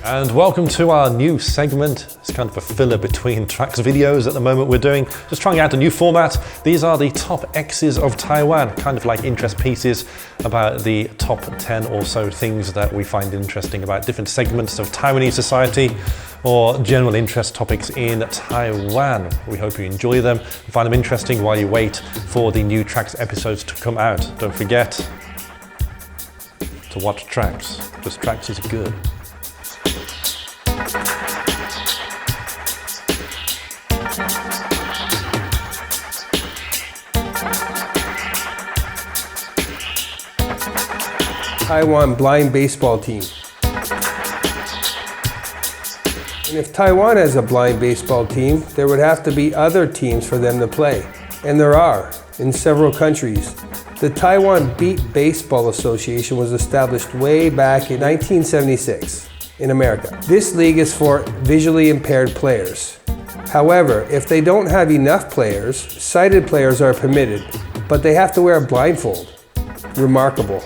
And welcome to our new segment. It's kind of a filler between tracks videos at the moment we're doing. Just trying out a new format. These are the top X's of Taiwan, kind of like interest pieces about the top 10 or so things that we find interesting about different segments of Taiwanese society or general interest topics in Taiwan. We hope you enjoy them and find them interesting while you wait for the new Tracks episodes to come out. Don't forget to watch Tracks, because Tracks is good. Taiwan blind baseball team. And if Taiwan has a blind baseball team, there would have to be other teams for them to play. And there are, in several countries. The Taiwan Beat Baseball Association was established way back in 1976 in America. This league is for visually impaired players. However, if they don't have enough players, sighted players are permitted, but they have to wear a blindfold. Remarkable.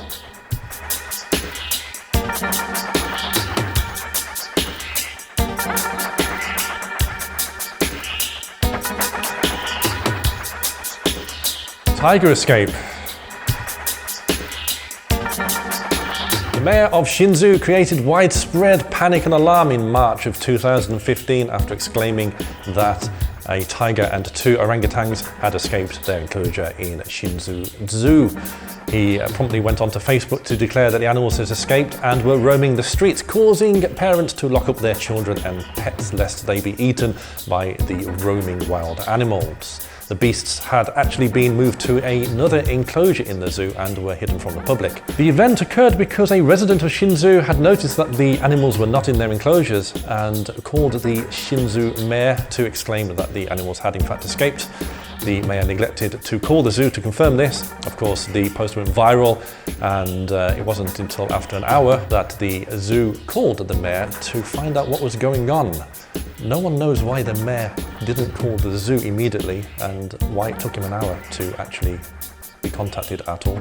Tiger Escape. The mayor of Hsinchu created widespread panic and alarm in March of 2015 after exclaiming that a tiger and 2 orangutans had escaped their enclosure in Hsinchu Zoo. He promptly went onto Facebook to declare that the animals had escaped and were roaming the streets, causing parents to lock up their children and pets lest they be eaten by the roaming wild animals. The beasts had actually been moved to another enclosure in the zoo and were hidden from the public. The event occurred because a resident of Hsinchu had noticed that the animals were not in their enclosures and called the Hsinchu mayor to exclaim that the animals had in fact escaped. The mayor neglected to call the zoo to confirm this. Of course, the post went viral, and it wasn't until after an hour that the zoo called the mayor to find out what was going on. No one knows why the mayor didn't call the zoo immediately and why it took him an hour to actually be contacted at all.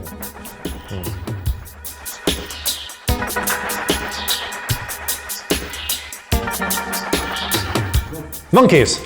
Monkeys.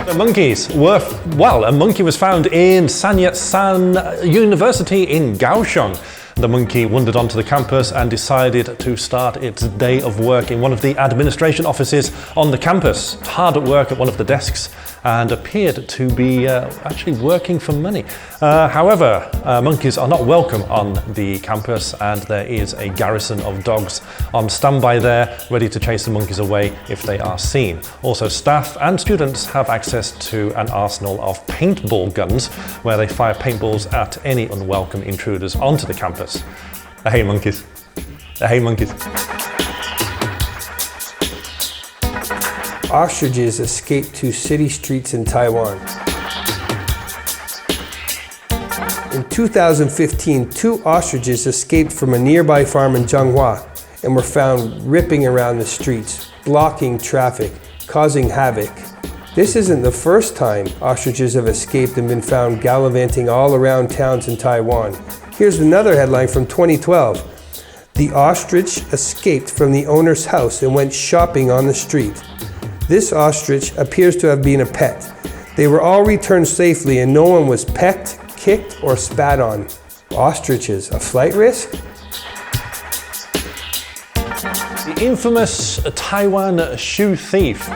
The monkeys were, well, a monkey was found in Sanyat-san University in Kaohsiung. The monkey wandered onto the campus and decided to start its day of work in one of the administration offices on the campus. Hard at work at one of the desks and appeared to be actually working for money. However, monkeys are not welcome on the campus, and there is a garrison of dogs on standby there, ready to chase the monkeys away if they are seen. Also, staff and students have access to an arsenal of paintball guns, where they fire paintballs at any unwelcome intruders onto the campus. I hate monkeys. I hate monkeys. Ostriches escaped to city streets in Taiwan. In 2015, 2 ostriches escaped from a nearby farm in Zhanghua and were found ripping around the streets, blocking traffic, causing havoc. This isn't the first time ostriches have escaped and been found gallivanting all around towns in Taiwan. Here's another headline from 2012. The ostrich escaped from the owner's house and went shopping on the street. This ostrich appears to have been a pet. They were all returned safely and no one was pecked, kicked, or spat on. Ostriches, a flight risk? The infamous Taiwan shoe thief.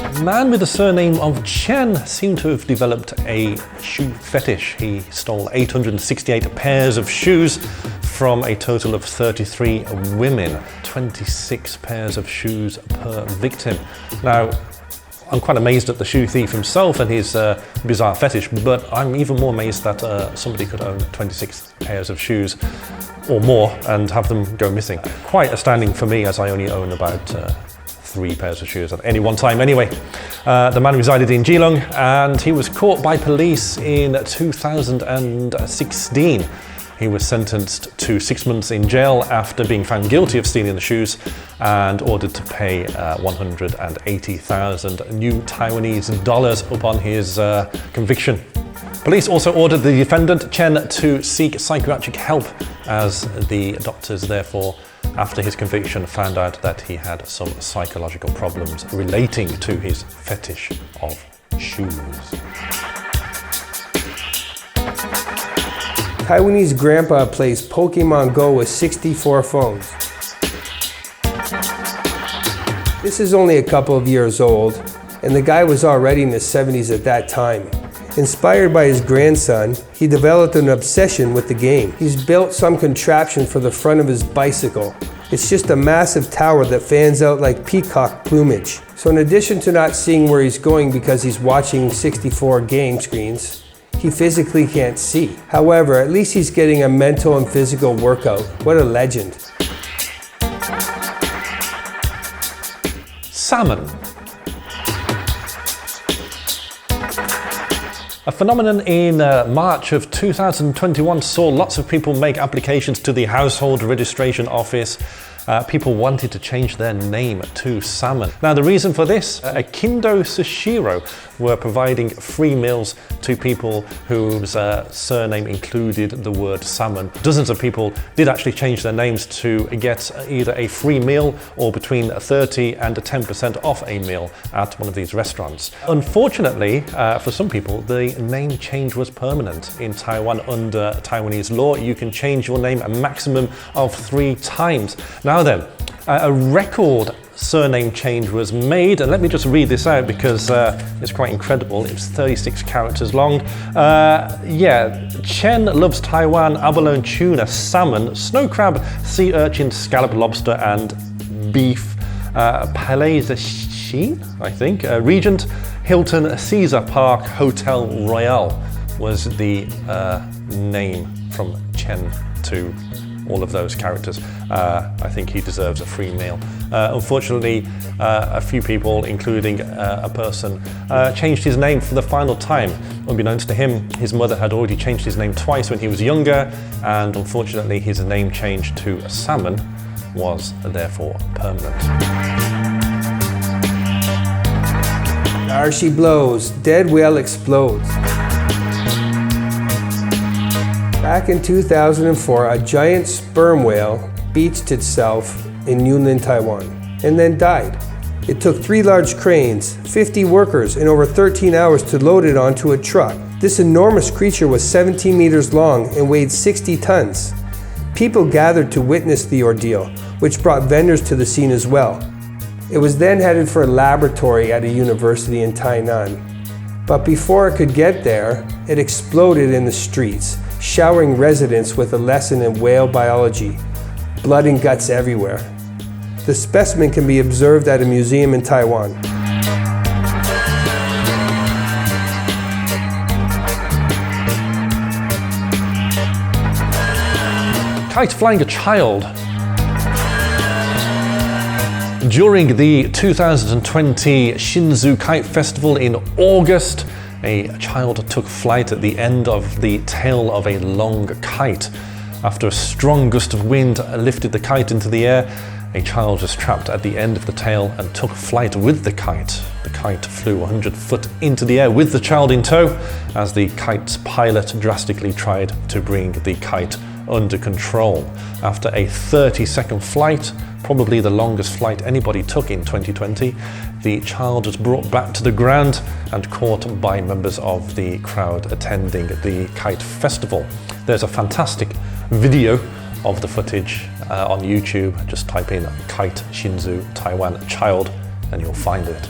A man with the surname of Chen seemed to have developed a shoe fetish. He stole 868 pairs of shoes from a total of 33 women, 26 pairs of shoes per victim. Now, I'm quite amazed at the shoe thief himself and his bizarre fetish, but I'm even more amazed that somebody could own 26 pairs of shoes or more and have them go missing. Quite astounding for me, as I only own about 3 pairs of shoes at any one time anyway. The man resided in Geelong and he was caught by police in 2016. He was sentenced to 6 months in jail after being found guilty of stealing the shoes and ordered to pay 180,000 new Taiwanese dollars upon his conviction. Police also ordered the defendant, Chen, to seek psychiatric help as the doctors therefore, after his conviction, found out that he had some psychological problems relating to his fetish of shoes. Taiwanese grandpa plays Pokemon Go with 64 phones. This is only a couple of years old, and the guy was already in his 70s at that time. Inspired by his grandson, he developed an obsession with the game. He's built some contraption for the front of his bicycle. It's just a massive tower that fans out like peacock plumage. So in addition to not seeing where he's going because he's watching 64 game screens, he physically can't see. However, at least he's getting a mental and physical workout. What a legend. Salmon. A phenomenon in March of 2021 saw lots of people make applications to the Household Registration Office. People wanted to change their name to Salmon. Now the reason for this, Akindo Sushiro were providing free meals to people whose surname included the word salmon. Dozens of people did actually change their names to get either a free meal or between 30 and 10% off a meal at one of these restaurants. Unfortunately, for some people, the name change was permanent. In Taiwan, under Taiwanese law, you can change your name a maximum of 3 times. Now then, a record surname change was made, and let me just read this out because it's quite incredible. It's 36 characters long. Chen loves Taiwan, abalone tuna, salmon, snow crab, sea urchin, scallop, lobster, and beef. Palais de Chine, I think. Regent, Hilton, Caesar Park, Hotel Royale was the name from Chen to all of those characters. I think he deserves a free meal. Unfortunately, a few people, including a person, changed his name for the final time. Unbeknownst to him, his mother had already changed his name twice when he was younger, and unfortunately his name change to Salmon was therefore permanent. There she blows, dead whale explodes. Back in 2004, a giant sperm whale beached itself in Yunnan, Taiwan, and then died. It took 3 large cranes, 50 workers, and over 13 hours to load it onto a truck. This enormous creature was 17 meters long and weighed 60 tons. People gathered to witness the ordeal, which brought vendors to the scene as well. It was then headed for a laboratory at a university in Tainan. But before it could get there, it exploded in the streets, showering residents with a lesson in whale biology. Blood and guts everywhere. The specimen can be observed at a museum in Taiwan. Kite flying a child. During the 2020 Shinzu Kite Festival in August, a child took flight at the end of the tail of a long kite. After a strong gust of wind lifted the kite into the air, a child was trapped at the end of the tail and took flight with the kite. The kite flew 100 foot into the air with the child in tow as the kite's pilot drastically tried to bring the kite under control. After a 30-second flight, probably the longest flight anybody took in 2020, the child was brought back to the ground and caught by members of the crowd attending the Kite Festival. There's a fantastic video of the footage on YouTube. Just type in Kite Shinzu Taiwan child and you'll find it.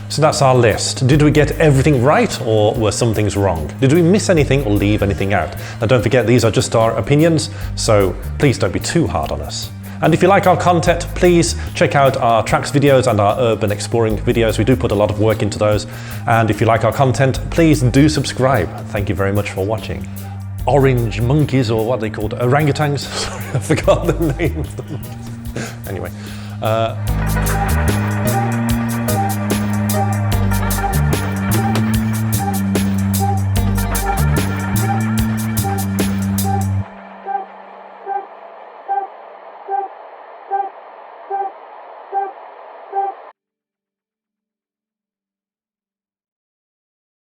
So that's our list. Did we get everything right, or were some things wrong? Did we miss anything or leave anything out? Now don't forget, these are just our opinions, so please don't be too hard on us. And if you like our content, please check out our tracks videos and our urban exploring videos. We do put a lot of work into those. And if you like our content, please do subscribe. Thank you very much for watching. Orange monkeys, or what are they called? Orangutans? Sorry, I forgot the name of them. Anyway.